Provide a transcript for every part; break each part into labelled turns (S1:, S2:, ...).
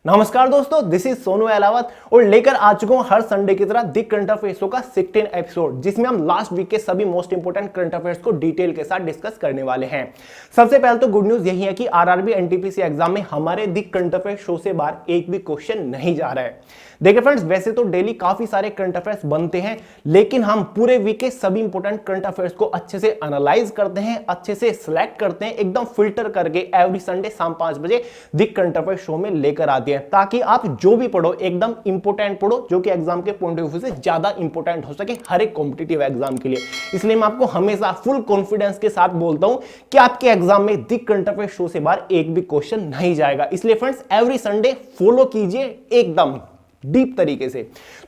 S1: नमस्कार दोस्तों, this is Sonu Ahlawat और लेकर आ चुका हूं हर संडे की तरह दी करंट अफेयर्स का 16 एपिसोड, जिसमें हम लास्ट वीक के सभी मोस्ट इंपोर्टेंट करंट अफेयर्स को डिटेल के साथ डिस्कस करने वाले हैं। सबसे पहले तो गुड न्यूज यही है कि आरआरबी एनटीपीसी एग्जाम में हमारे दी करंट अफेयर शो से बाहर एक भी क्वेश्चन नहीं जा रहा है। देखिए फ्रेंड्स, वैसे तो डेली काफी सारे करंट अफेयर्स बनते हैं, लेकिन हम पूरे वीक के सभी इंपोर्टेंट करंट अफेयर्स को अच्छे से एनालाइज करते हैं, अच्छे से सिलेक्ट करते हैं, एकदम फिल्टर करके एवरी संडे शाम 5 बजे दी करंट अफेयर शो में लेकर आते हैं, ताकि आप जो भी पढ़ो एकदम इंपोर्टेंट पढ़ो, जो कि एग्जाम के पॉइंट ऑफ व्यू से ज्यादा इंपोर्टेंट हो सके हर एक कॉम्पिटिटिव एग्जाम के लिए। इसलिए मैं आपको हमेशा फुल कॉन्फिडेंस के साथ बोलता हूं कि आपके एग्जाम में दी करंट अफेयर शो से बाहर एक भी क्वेश्चन नहीं जाएगा। इसलिए फ्रेंड्स, एवरी संडे फॉलो कीजिए एकदम डीप तरीके से।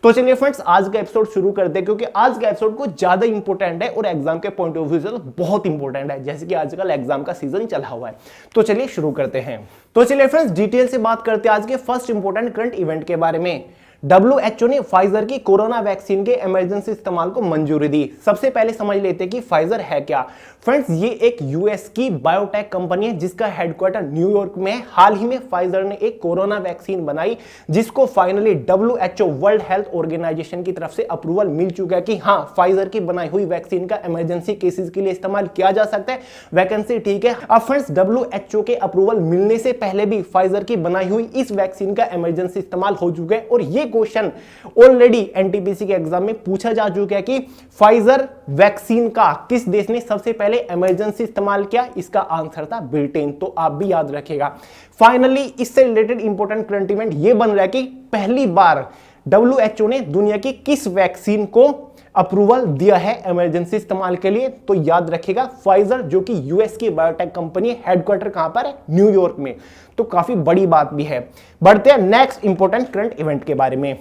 S1: तो चलिए फ्रेंड्स, आज का एपिसोड शुरू करते हैं, क्योंकि आज का एपिसोड कुछ ज्यादा इंपॉर्टेंट है और एग्जाम के पॉइंट ऑफ व्यू से तो बहुत इंपॉर्टेंट है, जैसे कि आजकल एग्जाम का सीजन चला हुआ है। तो चलिए शुरू करते हैं। तो चलिए फ्रेंड्स, डिटेल से बात करते हैं आज के फर्स्ट इंपॉर्टेंट करंट इवेंट के बारे में। WHO ने फाइजर की कोरोना वैक्सीन के इमरजेंसी इस्तेमाल को मंजूरी दी। सबसे पहले समझ लेते हैं कि फाइजर है क्या। फ्रेंड्स, ये एक यूएस की बायोटेक कंपनी है जिसका हेडक्वार्टर न्यूयॉर्क में है। हाल ही में फाइजर ने एक कोरोना वैक्सीन बनाई, जिसको finally WHO world health organization की तरफ से अप्रूवल मिल चुका है कि हाँ, फाइजर की बनाई हुई वैक्सीन का इमरजेंसी केसेस के लिए इस्तेमाल किया जा सकता है। वैकेंसी ठीक है। अब फ्रेंड्स, WHO के अप्रूवल मिलने से पहले भी फाइजर की बनाई हुई इस वैक्सीन का इमरजेंसी इस्तेमाल हो चुका है, और ये क्वेश्चन ऑलरेडी एनटीपीसी के एग्जाम में पूछा जा चुका है कि फाइजर वैक्सीन का किस देश ने सबसे पहले इमरजेंसी इस्तेमाल किया। इसका आंसर था ब्रिटेन। तो आप भी याद रखिएगा। फाइनली इससे रिलेटेड इंपॉर्टेंट करंट इवेंट ये बन रहा है कि पहली बार WHO ने दुनिया की किस वैक्सीन को अप्रूवल दिया है इमरजेंसी इस्तेमाल के लिए। तो याद रखिएगा, फाइजर, जो कि यूएस की बायोटेक कंपनी है, हेडक्वार्टर कहां पर है? न्यूयॉर्क में। तो काफी बड़ी बात भी है। बढ़ते हैं नेक्स्ट इंपॉर्टेंट करंट इवेंट के बारे में।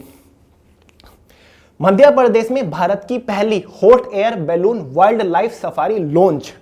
S1: मध्य प्रदेश में भारत की पहली hot air balloon wild life safari launch.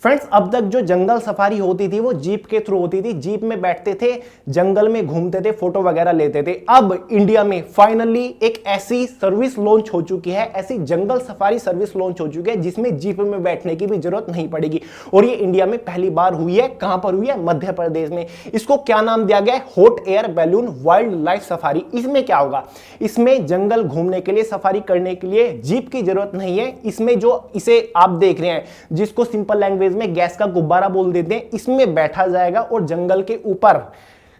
S1: Friends, अब तक जो जंगल सफारी होती थी वो जीप के थ्रू होती थी। जीप में बैठते थे, जंगल में घूमते थे, फोटो वगैरह लेते थे। अब इंडिया में फाइनली एक ऐसी सर्विस लॉन्च हो चुकी है, ऐसी जंगल सफारी सर्विस लॉन्च हो चुकी है जिसमें जीप में बैठने की भी जरूरत नहीं पड़ेगी। और ये इंडिया में पहली बार हुई है। कहां पर हुई है? मध्य प्रदेश में। इसको क्या नाम दिया गया है? Hot air balloon wild life safari. इसमें क्या होगा? इसमें जंगल घूमने के लिए, सफारी करने के लिए जीप की जरूरत नहीं है। इसमें जो इसे आप देख रहे हैं, जिसको सिंपल लैंग्वेज में गैस का गुब्बारा बोल देते हैं, इसमें बैठा जाएगा और जंगल के ऊपर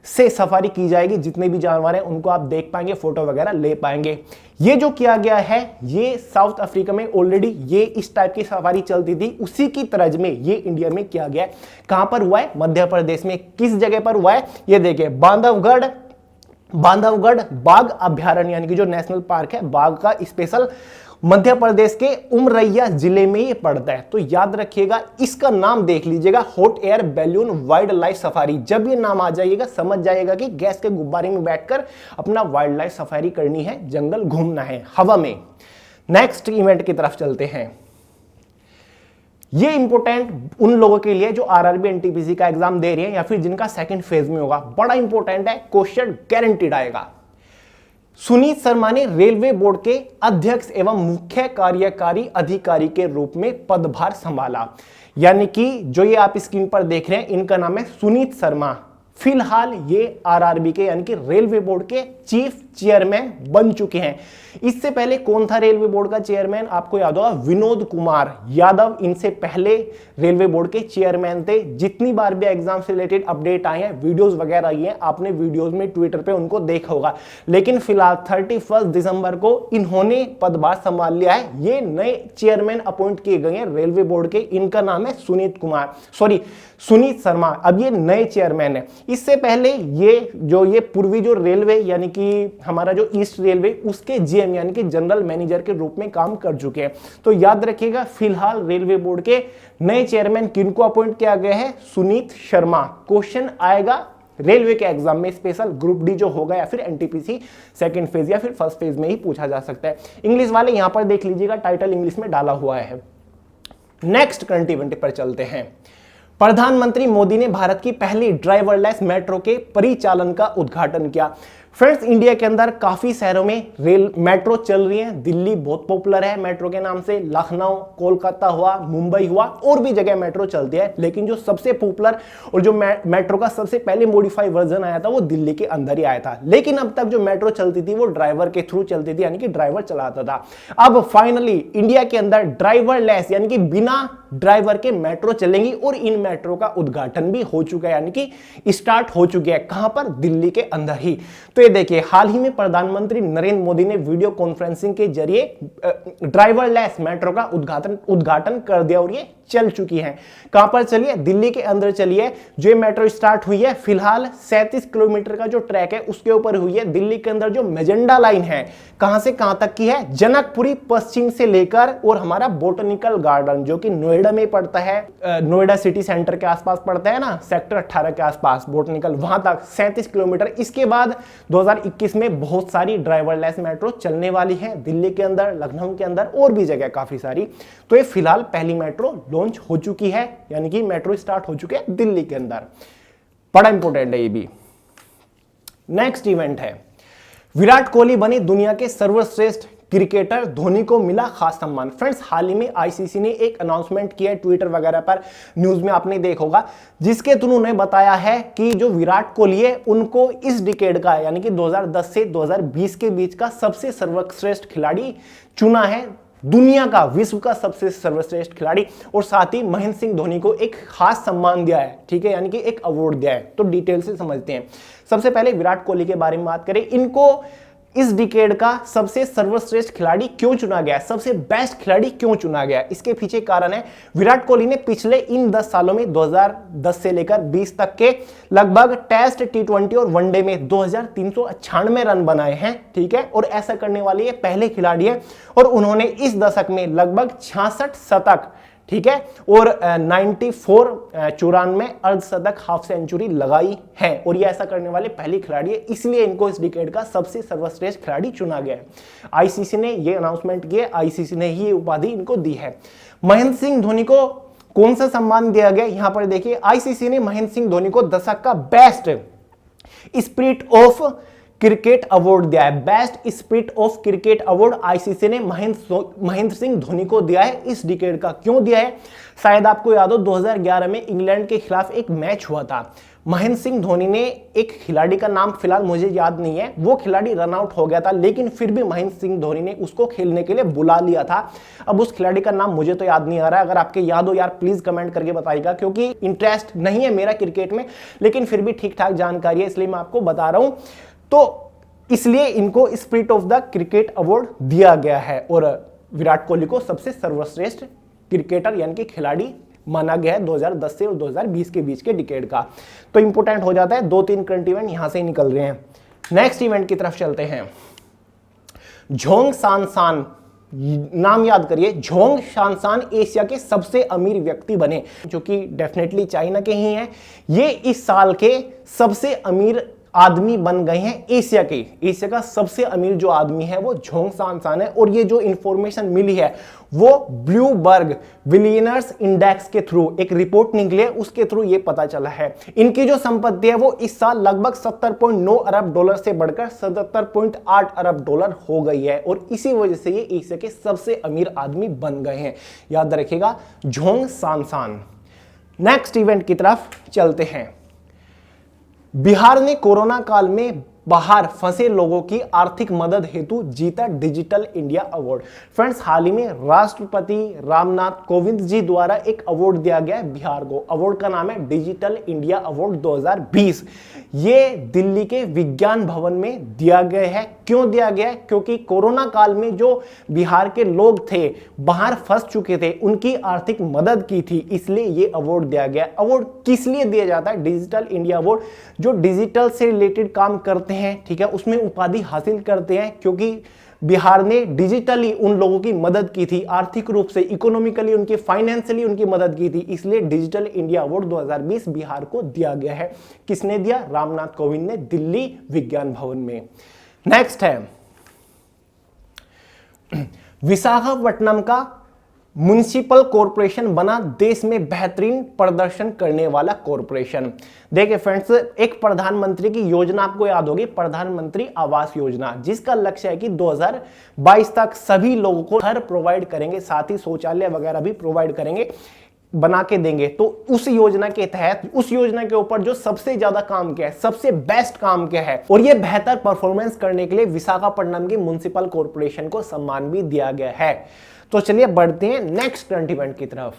S1: से सफारी की जाएगी। जितने भी जानवर हैं उनको आप देख पाएंगे, फोटो वगैरह ले पाएंगे। ये जो किया गया है, ये साउथ अफ्रीका में ऑलरेडी ये इस टाइप की सफारी चलती थी, उसी की तरज में ये इंडिया में किया गया है। कहां पर हुआ है? मध्य प्रदेश में। किस जगह पर हुआ है? ये देखिए, बांधवगढ़ बाघ अभ्यारण्य, यानी कि जो नेशनल पार्क है, बाघ का स्पेशल, मध्य प्रदेश के उमरैया जिले में ये पड़ता है। तो याद रखिएगा, इसका नाम देख लीजिएगा, hot air balloon wild life safari. जब ये नाम आ जाइएगा, समझ जाइएगा कि गैस के गुब्बारे में बैठकर अपना वाइल्ड लाइफ सफारी करनी है, जंगल घूमना है हवा में। नेक्स्ट इवेंट की तरफ चलते हैं। ये इंपॉर्टेंट उन लोगों के लिए जो आरआरबी एनटीपीसी का एग्जाम दे रहे हैं या फिर जिनका सेकंड फेज में होगा। बड़ा इंपॉर्टेंट है, क्वेश्चन गारंटीड आएगा। सुनीत शर्मा ने रेलवे बोर्ड के अध्यक्ष एवं मुख्य कार्यकारी अधिकारी के रूप में पदभार संभाला। यानी कि जो ये आप स्क्रीन पर देख रहे हैं, इनका नाम है सुनीत शर्मा। फिलहाल ये आरआरबी के यानी कि रेलवे बोर्ड के चीफ चेयरमैन बन चुके हैं। इससे पहले कौन था रेलवे बोर्ड का चेयरमैन? आपको याद होगा, विनोद कुमार यादव इनसे पहले रेलवे बोर्ड के चेयरमैन थे। जितनी बार भी एग्जाम से रिलेटेड अपडेट आए हैं, वीडियोस वगैरह आई हैं, आपने वीडियोस में ट्विटर पे उनको देखा होगा। लेकिन फिलहाल 31 दिसंबर को इन्होंने पदभार संभाल लिया है। ये नए चेयरमैन अपॉइंट किए गए हैं रेलवे बोर्ड के। इनका नाम है सुनीत शर्मा। अब ये नए चेयरमैन है। इससे पहले ये पूर्वी जो रेलवे यानी कि हमारा जो ईस्ट रेलवे, उसके जीएम यानी कि जनरल मैनेजर के रूप में काम कर चुके हैं। तो याद रखिएगा, फिलहाल रेलवे बोर्ड के नए चेयरमैन किनको अपॉइंट किया गया है? सुनीत शर्मा। क्वेश्चन आएगा रेलवे के एग्जाम में, स्पेशल ग्रुप डी जो होगा या फिर एनटीपीसी सेकंड फेज या फिर फर्स्ट फेज में ही पूछा जा सकता है। इंग्लिश वाले यहां पर देख लीजिएगा, टाइटल इंग्लिश में डाला हुआ है। नेक्स्ट करंट इवेंट पर चलते हैं। प्रधानमंत्री मोदी ने भारत की पहली ड्राइवरलेस मेट्रो के परिचालन का उद्घाटन किया। फ्रेंड्स, इंडिया के अंदर काफी शहरों में रेल मेट्रो चल रही है। दिल्ली बहुत पॉपुलर है मेट्रो के नाम से, लखनऊ, कोलकाता हुआ, मुंबई हुआ, और भी जगह मेट्रो चलती है। लेकिन जो सबसे पॉपुलर और जो मेट्रो का सबसे पहले मॉडिफाइड वर्जन आया था वो दिल्ली के अंदर ही आया था। लेकिन अब तक जो मेट्रो चलती थी वो ड्राइवर के थ्रू चलती थी, यानी कि ड्राइवर चलाता था। अब फाइनली इंडिया के अंदर ड्राइवरलेस यानी कि बिना ड्राइवर के मेट्रो चलेंगी और इन मेट्रो का उद्घाटन भी हो चुका है, यानी कि स्टार्ट हो चुके हैं। कहां पर? दिल्ली के अंदर ही। तो ये देखिए, हाल ही में प्रधानमंत्री नरेंद्र मोदी ने वीडियो कॉन्फ्रेंसिंग के जरिए ड्राइवरलेस मेट्रो का उद्घाटन कर दिया और ये चल चुकी है। कहां पर चली है? दिल्ली के अंदर चली है। जो मेट्रो स्टार्ट हुई है फिलहाल 37 किलोमीटर का जो ट्रैक है उसके ऊपर हुई है। दिल्ली के अंदर जो मेजेंडा लाइन है कहां से कहां तक की है? जनकपुरी पश्चिम से लेकर और हमारा बोटनिकल गार्डन जो कि नोएडा में पड़ता है, नोएडा सिटी सेंटर के आसपास पड़ता है ना, सेक्टर 18 के आसपास बोटनिकल, वहां तक 37 किलोमीटर। इसके बाद 2021 में बहुत सारी ड्राइवरलेस मेट्रो चलने वाली है दिल्ली के अंदर, लखनऊ के अंदर और भी जगह काफी सारी। तो ये फिलहाल पहली मेट्रो लॉन्च हो चुकी है, यानी कि मेट्रो स्टार्ट हो चुके हैं दिल्ली के अंदर। बड़ा इंपॉर्टेंट है ये भी। नेक्स्ट इवेंट है, विराट कोहली बने दुनिया के सर्वश्रेष्ठ क्रिकेटर, धोनी को मिला खास सम्मान। फ्रेंड्स, हाल ही में आईसीसी ने एक अनाउंसमेंट किया है, ट्विटर वगैरह पर, न्यूज में आपने देखा होगा, जिसके थ्रू उन्होंने बताया है कि जो विराट कोहली है उनको इस डिकेड का यानी कि 2010 से 2020 के बीच का सबसे सर्वश्रेष्ठ खिलाड़ी चुना है, दुनिया का, विश्व का सबसे सर्वश्रेष्ठ खिलाड़ी। और साथ ही महेंद्र सिंह धोनी को एक खास सम्मान दिया है, ठीक है, यानी कि एक अवार्ड दिया है। तो डिटेल से समझते हैं। सबसे पहले विराट कोहली के बारे में बात करें। इनको इस डिकेड का सबसे सर्वश्रेष्ठ खिलाड़ी क्यों चुना गया, सबसे बेस्ट खिलाड़ी क्यों चुना गया? इसके पीछे कारण है, विराट कोहली ने पिछले इन 10 सालों में 2010 से लेकर 20 तक के लगभग टेस्ट, टी20 और वनडे में 2396 रन बनाए हैं, ठीक है। और ऐसा करने वाले ये पहले खिलाड़ी हैं और उन्होंने इस दशक में लगभग 66 शतक, ठीक है, और 94 अर्धशतक, हाफ सेंचुरी लगाई है। और ये ऐसा करने वाले पहले खिलाड़ी है, इसलिए इनको इस डिकेड का सबसे सर्वश्रेष्ठ खिलाड़ी चुना गया है। आईसीसी ने ये अनाउंसमेंट किया, आईसीसी ने ही ये उपाधि इनको दी है। महेंद्र सिंह धोनी को कौन सा सम्मान दिया गया? यहां पर देखिए, आईसीसी ने महेंद्र सिंह धोनी को दशक का best spirit of cricket award दिया है। Best spirit of cricket award ICC ने महेंद्र सिंह धोनी को दिया है इस डिकेड का। क्यों दिया है? शायद आपको याद हो, 2011 में इंग्लैंड के खिलाफ एक मैच हुआ था। महेंद्र सिंह धोनी ने, एक खिलाड़ी का नाम फिलहाल मुझे याद नहीं है, वो खिलाड़ी रन आउट हो गया था, लेकिन फिर भी महेंद्र सिंह धोनी ने उसको खेलने के लिए बुला लिया था। अब उस खिलाड़ी का नाम मुझे तो याद नहीं आ रहा है, अगर आपके याद हो यार प्लीज कमेंट करके बताइएगा, क्योंकि इंटरेस्ट नहीं है मेरा क्रिकेट में, लेकिन फिर भी ठीक ठाक जानकारी है इसलिए मैं आपको बता रहा हूं। तो इसलिए इनको spirit of the cricket award दिया गया है और विराट कोहली को सबसे सर्वश्रेष्ठ क्रिकेटर यानी कि खिलाड़ी माना गया है 2010 से और 2020 के बीच के डिकेड का। तो इंपोर्टेंट हो जाता है, 2-3 करंट इवेंट यहां से ही निकल रहे हैं। नेक्स्ट इवेंट की तरफ चलते हैं। झोंग सांसान, नाम याद करिए, झोंग सांसान एशिया के सबसे अमीर व्यक्ति बने, जो कि डेफिनेटली चाइना के ही हैं। ये इस साल के सबसे अमीर आदमी बन गए हैं एशिया के। एशिया का सबसे अमीर जो आदमी है वो झोंग सांसान है। और ये जो इंफॉर्मेशन मिली है वो ब्लूमबर्ग बिलियनर्स इंडेक्स के थ्रू एक रिपोर्ट निकली है, उसके थ्रू ये पता चला है। इनकी जो संपत्ति है वो इस साल लगभग 70.9 अरब डॉलर से बढ़कर 77.8 अरब डॉलर हो गई है और इसी वजह से ये एशिया के सबसे अमीर आदमी बन गए हैं। याद रखिएगा, झोंग सांसान। नेक्स्ट इवेंट की तरफ चलते हैं। बिहार ने कोरोना काल में बाहर फंसे लोगों की आर्थिक मदद हेतु जीता डिजिटल इंडिया अवार्ड। फ्रेंड्स, हाल ही में राष्ट्रपति रामनाथ कोविंद जी द्वारा एक अवार्ड दिया गया है बिहार को। अवार्ड का नाम है डिजिटल इंडिया अवार्ड 2020। ये दिल्ली के विज्ञान भवन में दिया गया है। क्यों दिया गया है? क्योंकि कोरोना काल में जो बिहार के लोग थे, बाहर फंस चुके थे, उनकी आर्थिक मदद की थी, इसलिए ये अवार्ड दिया गया। अवार्ड किस लिए दिया जाता है? डिजिटल इंडिया अवार्ड जो डिजिटल से रिलेटेड काम करते हैं, ठीक है, उसमें उपाधि हासिल करते हैं, क्योंकि बिहार ने डिजिटली उन लोगों की मदद की थी, आर्थिक रूप से, इकोनॉमिकली, उनकी फाइनेंशियली उनकी मदद की थी, इसलिए डिजिटल इंडिया अवार्ड 2020 बिहार को दिया गया है। किसने दिया? रामनाथ कोविंद ने, दिल्ली विज्ञान भवन में। नेक्स्ट है विशाखापट्टनम का म्युनिसिपल कॉरपोरेशन बना देश में बेहतरीन प्रदर्शन करने वाला कॉरपोरेशन। देखिए फ्रेंड्स, एक प्रधानमंत्री की योजना आपको याद होगी, प्रधानमंत्री आवास योजना, जिसका लक्ष्य है कि 2022 तक सभी लोगों को घर प्रोवाइड करेंगे, साथ ही शौचालय वगैरह भी प्रोवाइड करेंगे, बना के देंगे। तो उस योजना के तहत, उस योजना के ऊपर जो सबसे ज्यादा काम किया है, सबसे बेस्ट काम किया है, और ये बेहतर परफॉर्मेंस करने के लिए विशाखापट्टनम की म्युनिसिपल कॉरपोरेशन को सम्मान भी दिया गया है। तो चलिए बढ़ते हैं नेक्स्ट करंट इवेंट की तरफ।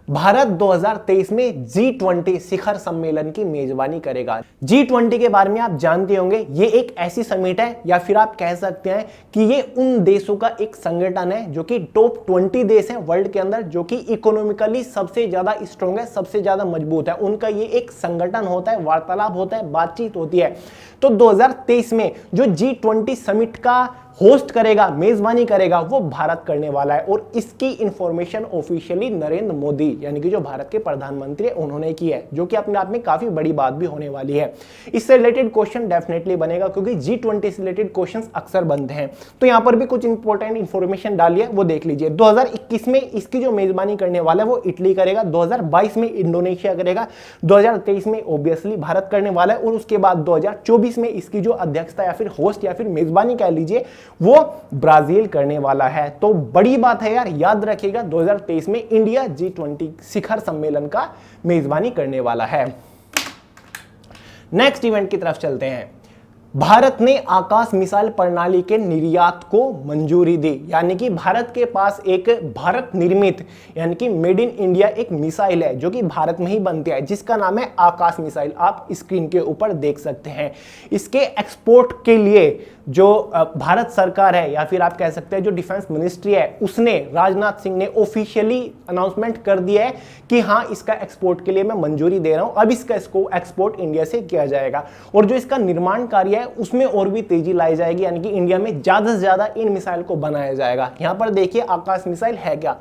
S1: भारत 2023 में G20 शिखर सम्मेलन की मेजबानी करेगा। G20 के बारे में आप जानते होंगे, ये एक ऐसी समिट है, या फिर आप कह सकते हैं कि ये उन देशों का एक संगठन है जो कि टॉप 20 देश हैं वर्ल्ड के अंदर, जो कि इकोनॉमिकली सबसे ज्यादा स्ट्रॉन्ग है, सबसे ज्यादा मजबूत है। उनका ये एक संगठन होता है, वार्तालाप होता है, बातचीत होती है। तो 2023 में जो G20 समिट का होस्ट करेगा, मेजबानी करेगा, वो भारत करने वाला है। और इसकी इंफॉर्मेशन ऑफिशियली नरेंद्र मोदी, यानी कि जो भारत के प्रधानमंत्री, उन्होंने की है, जो कि अपने आप में काफी बड़ी बात भी होने वाली है। इससे रिलेटेड क्वेश्चन डेफिनेटली बनेगा, क्योंकि G20 से रिलेटेड क्वेश्चंस अक्सर बनते हैं। तो यहां पर भी कुछ इंपॉर्टेंट इंफॉर्मेशन डाली है, वो देख लीजिए। 2021 में इसकी जो मेजबानी करने वाला है वो इटली करेगा, 2022 में इंडोनेशिया करेगा, 2023 में ऑब्वियसली भारत करने वाला है, और उसके बाद 2024 में इसकी जो अध्यक्षता या फिर होस्ट या फिर मेजबानी कह लीजिए, वो ब्राजील करने वाला है। तो बड़ी बात है यार, याद रखिएगा 2023 में इंडिया G20 शिखर सम्मेलन का मेजबानी करने वाला है। नेक्स्ट इवेंट की तरफ चलते हैं। भारत ने आकाश मिसाइल प्रणाली के निर्यात को मंजूरी दी, यानी कि भारत के पास एक भारत निर्मित, यानी कि मेड इन इंडिया एक मिसाइल है जो कि भारत में ही बनती है, जिसका नाम है आकाश मिसाइल। आप स्क्रीन के ऊपर देख सकते हैं। इसके एक्सपोर्ट के लिए जो भारत सरकार है, या फिर आप कह सकते हैं जो डिफेंस मिनिस्ट्री है, उसने, राजनाथ सिंह ने ऑफिशियली अनाउंसमेंट कर दिया है कि हाँ, इसका एक्सपोर्ट के लिए मैं मंजूरी दे रहा हूं। अब इसका एक्सपोर्ट इंडिया से किया जाएगा, और जो इसका निर्माण कार्य है उसमें और भी तेजी लाई जाएगी, यानी कि इंडिया में ज्यादा से ज्यादा इन मिसाइल को बनाया जाएगा। यहां पर देखिए, आकाश मिसाइल है क्या?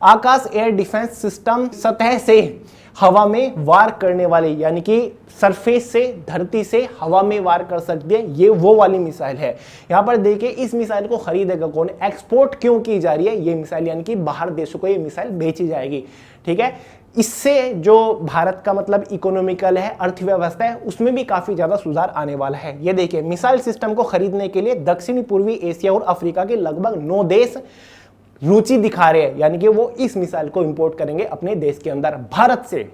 S1: आकाश एयर डिफेंस सिस्टम, सतह से हवा में वार करने वाली, यानी कि सरफेस से, धरती से हवा में वार कर सकती है, ये वो वाली मिसाइल है। यहां पर देखिए, इस मिसाइल को खरीदेगा कौन, एक्सपोर्ट क्यों की जा रही है ये मिसाइल, यानी कि बाहर देशों को ये मिसाइल बेची जाएगी। ठीक है, इससे जो भारत का मतलब इकोनॉमिकल है, अर्थव्यवस्था है, उसमें भी काफी ज्यादा सुधार आने वाला है। ये देखिए, मिसाइल सिस्टम को खरीदने के लिए दक्षिणी पूर्वी एशिया और अफ्रीका के लगभग 9 देश रुचि दिखा रहे हैं, यानी कि वो इस मिसाइल को इंपोर्ट करेंगे अपने देश के अंदर, भारत से।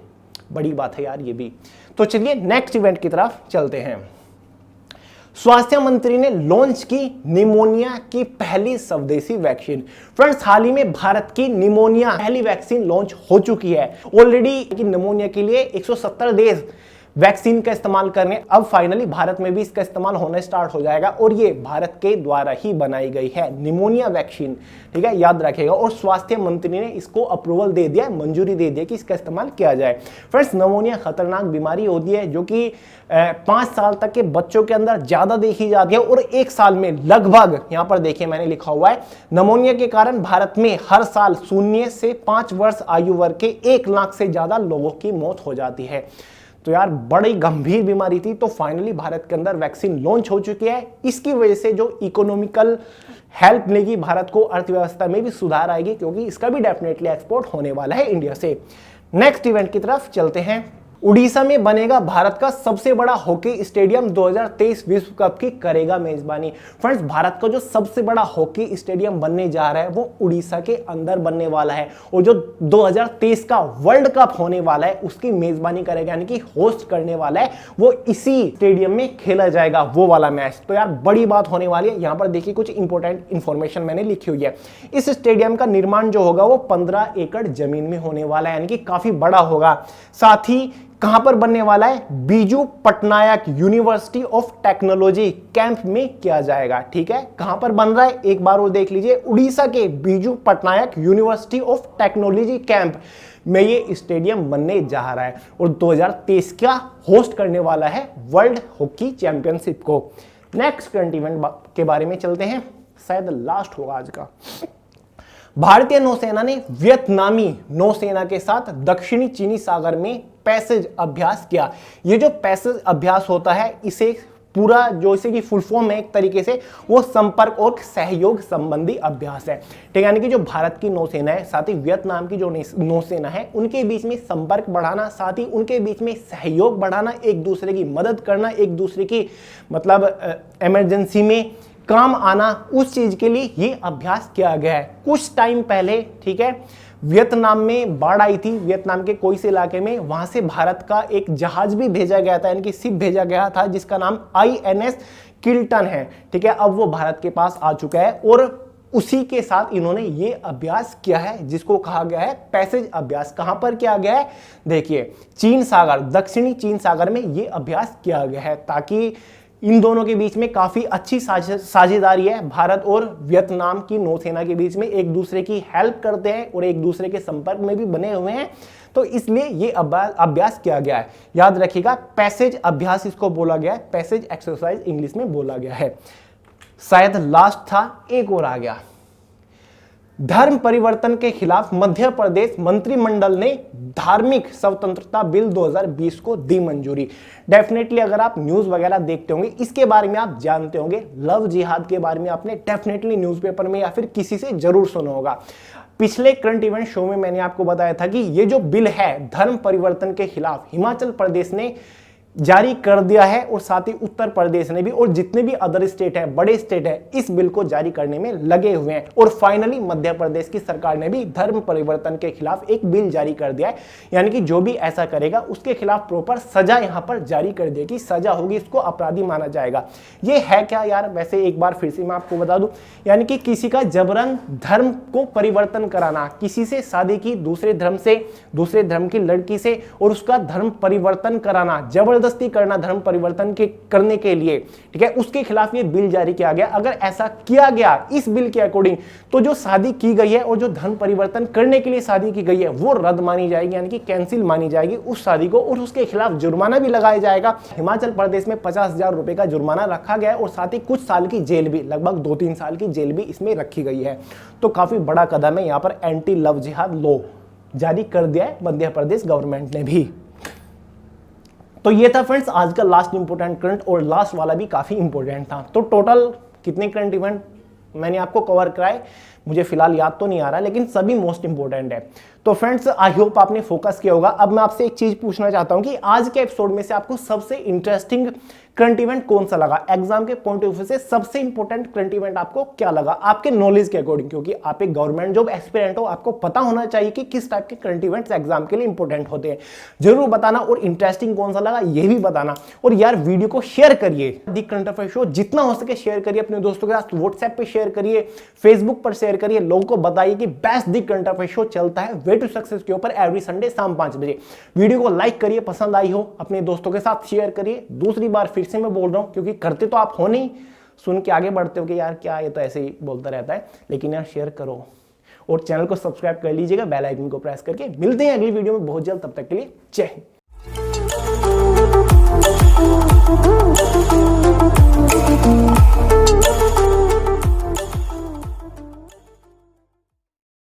S1: बड़ी बात है यार ये भी। तो चलिए नेक्स्ट इवेंट की तरफ चलते हैं। स्वास्थ्य मंत्री ने लॉन्च की निमोनिया की पहली स्वदेशी वैक्सीन। फ्रेंड्स, हाल ही में भारत की निमोनिया पहली वैक्सीन लॉन्च हो चुकी है ऑलरेडी। निमोनिया के लिए 170 देश वैक्सीन का इस्तेमाल करने, अब फाइनली भारत में भी इसका इस्तेमाल होना स्टार्ट हो जाएगा, और ये भारत के द्वारा ही बनाई गई है निमोनिया वैक्सीन। ठीक है, याद रखिएगा। और स्वास्थ्य मंत्री ने इसको अप्रूवल दे दिया, मंजूरी दे दिया कि इसका इस्तेमाल किया जाए। फ्रेंड्स, निमोनिया खतरनाक बीमारी होती है जो कि 5 साल तक के बच्चों के अंदर ज्यादा देखी जाती है, और 1 साल में लगभग, यहां पर देखिए मैंने लिखा हुआ है, निमोनिया के कारण भारत में हर साल 0 से 5 वर्ष आयु वर्ग के 1 लाख से ज्यादा लोगों की मौत हो जाती है। तो यार बड़ी गंभीर बीमारी थी। तो फाइनली भारत के अंदर वैक्सीन लॉन्च हो चुकी है। इसकी वजह से जो इकोनॉमिकल हेल्प मिलेगी भारत को, अर्थव्यवस्था में भी सुधार आएगी, क्योंकि इसका भी डेफिनेटली एक्सपोर्ट होने वाला है इंडिया से। नेक्स्ट इवेंट की तरफ चलते हैं। उड़ीसा में बनेगा भारत का सबसे बड़ा हॉकी स्टेडियम, 2023 विश्व कप की करेगा मेजबानी। फ्रेंड्स, भारत का जो सबसे बड़ा हॉकी स्टेडियम बनने जा रहा है वो उड़ीसा के अंदर बनने वाला है, और जो 2023 का वर्ल्ड कप होने वाला है उसकी मेजबानी करेगा, यानी कि होस्ट करने वाला है, वो इसी स्टेडियम में खेला जाएगा वो वाला मैच। तो यार बड़ी बात होने वाली है। यहां पर देखिए कुछ इंपॉर्टेंट इंफॉर्मेशन मैंने लिखी हुई है। इस स्टेडियम का निर्माण जो होगा वो 15 एकड़ जमीन में होने वाला है, यानी कि काफी बड़ा होगा। साथ ही कहां पर बनने वाला है? Biju Patnaik university of technology camp में किया जाएगा। ठीक है, कहां पर बन रहा है एक बार वो देख लीजिए, उड़ीसा के Biju Patnaik university of technology camp में ये स्टेडियम बनने जा रहा है, और 2023 का होस्ट करने वाला है वर्ल्ड हॉकी चैंपियनशिप को। नेक्स्ट करंट इवेंट के बारे में चलते हैं, शायद लास्ट होगा आज का। भारतीय नौसेना ने वियतनामी नौसेना के साथ दक्षिणी चीनी सागर में पैसेज अभ्यास किया। ये जो पैसेज अभ्यास होता है, इसे पूरा जो इसे की फुल फॉर्म है एक तरीके से वो संपर्क और सहयोग संबंधी अभ्यास है। ठीक है, यानी कि जो भारत की नौसेना है साथ ही वियतनाम की जो नौसेना है उनके बीच में संपर्क बढ़ाना, साथ ही उनके बीच में सहयोग बढ़ाना, एक दूसरे की मदद करना, एक दूसरे की मतलब इमरजेंसी में काम आना, उस चीज के लिए ये अभ्यास किया गया है। कुछ टाइम पहले, ठीक है, वियतनाम में बाढ़ आई थी, वियतनाम के कोई से इलाके में, वहां से भारत का एक जहाज भी भेजा गया था, यानी कि शिप भेजा गया था जिसका नाम INS किल्टन है। ठीक है, अब वो भारत के पास आ चुका है और उसी के साथ इन्होंने ये अभ्यास किया है जिसको कहा गया है पैसेज अभ्यास। कहां पर किया गया है? देखिए, चीन सागर, दक्षिणी चीन सागर में ये अभ्यास किया गया है ताकि इन दोनों के बीच में काफी अच्छी साझेदारी है। भारत और वियतनाम की नौसेना के बीच में एक दूसरे की हेल्प करते हैं और एक दूसरे के संपर्क में भी बने हुए हैं, तो इसलिए ये अभ्यास किया गया है। याद रखिएगा, पैसेज अभ्यास इसको बोला गया है, पैसेज एक्सरसाइज इंग्लिश में बोला गया है। शायद लास्ट था, एक और आ गया। धर्म परिवर्तन के खिलाफ मध्य प्रदेश मंत्रिमंडल ने धार्मिक स्वतंत्रता बिल 2020 को दी मंजूरी। डेफिनेटली अगर आप न्यूज वगैरह देखते होंगे इसके बारे में आप जानते होंगे, लव जिहाद के बारे में आपने डेफिनेटली न्यूज़पेपर में या फिर किसी से जरूर सुना होगा। पिछले करंट इवेंट शो में मैंने आपको बताया था कि ये जो बिल है धर्म परिवर्तन के खिलाफ, हिमाचल प्रदेश ने जारी कर दिया है और साथ ही उत्तर प्रदेश ने भी, और जितने भी अदर स्टेट है, बड़े स्टेट है, इस बिल को जारी करने में लगे हुए हैं। और फाइनली मध्य प्रदेश की सरकार ने भी धर्म परिवर्तन के खिलाफ एक बिल जारी कर दिया है, यानी कि जो भी ऐसा करेगा उसके खिलाफ प्रॉपर सजा यहां पर जारी कर देगी, सजा होगी, इसको अपराधी माना जाएगा। ये है क्या यार? वैसे एक बार फिर से मैं आपको बता दूं, यानी कि किसी का जबरन धर्म को परिवर्तन कराना, किसी से शादी की दूसरे धर्म से, दूसरे धर्म की लड़की से, और उसका धर्म परिवर्तन कराना, जबरदस्ती करना धर्म परिवर्तन के करने के लिए, ठीक है, उसके खिलाफ ये बिल जारी किया गया। अगर ऐसा किया गया इस बिल के अकॉर्डिंग, तो जो शादी की गई है और जो धर्म परिवर्तन करने के लिए शादी की गई है वो रद्द मानी जाएगी, यानी कि कैंसिल मानी जाएगी उस शादी को, और उसके खिलाफ जुर्माना भी लगाया जाएगा। हिमाचल प्रदेश में 50,000 रुपए का जुर्माना रखा गया है और साथ ही कुछ साल की जेल भी, लगभग 2-3 साल की जेल भी इसमें रखी गई है। तो काफी बड़ा कदम है, यहाँ पर एंटी लव जिहाद लॉ जारी कर दिया है मध्य प्रदेश गवर्नमेंट ने भी। तो ये था फ्रेंड्स आज का लास्ट इंपोर्टेंट करंट, और लास्ट वाला भी काफी इंपोर्टेंट था। तो टोटल कितने करंट इवेंट मैंने आपको कवर कराए मुझे फिलहाल याद तो नहीं आ रहा, लेकिन सभी मोस्ट इंपोर्टेंट है। तो फ्रेंड्स आई होप आपने फोकस किया होगा। अब मैं आपसे एक चीज पूछना चाहता हूं कि आज के एपिसोड में से आपको सबसे इंटरेस्टिंग करंट इवेंट कौन सा लगा? एग्जाम के पॉइंट ऑफ व्यू से सबसे इंपॉर्टेंट करंट इवेंट आपको क्या लगा आपके नॉलेज के अकॉर्डिंग? क्योंकि आप एक गवर्नमेंट जॉब एस्पिरेंट हो, आपको पता होना चाहिए कि किस टाइप के करंट इवेंट्स एग्जाम के लिए इंपॉर्टेंट होते हैं। जरूर बताना, और इंटरेस्टिंग कौन सा लगा ये भी बताना। और यार वीडियो को शेयर करिए, दी करंट अफेयर शो जितना हो सके शेयर करिए अपने दोस्तों के साथ, व्हाट्सएप पे शेयर करिए, फेसबुक पर शेयर करिए, लोगों को बताइए कि बेस्ट दी करंट अफेयर शो चलता है वे टू सक्सेस के ऊपर एवरी संडे शाम 5 बजे। वीडियो को लाइक करिए, पसंद आई हो अपने दोस्तों के साथ शेयर करिए। दूसरी बार फिर से मैं बोल रहा हूं, क्योंकि करते तो आप हो नहीं, सुन के आगे बढ़ते हो कि यार क्या ये तो ऐसे ही बोलता रहता है, लेकिन यार शेयर करो और चैनल को सब्सक्राइब कर लीजिएगा बेल आइकन को प्रेस करके। मिलते हैं अगली वीडियो में बहुत जल्द, तब तक के लिए जय हिंद।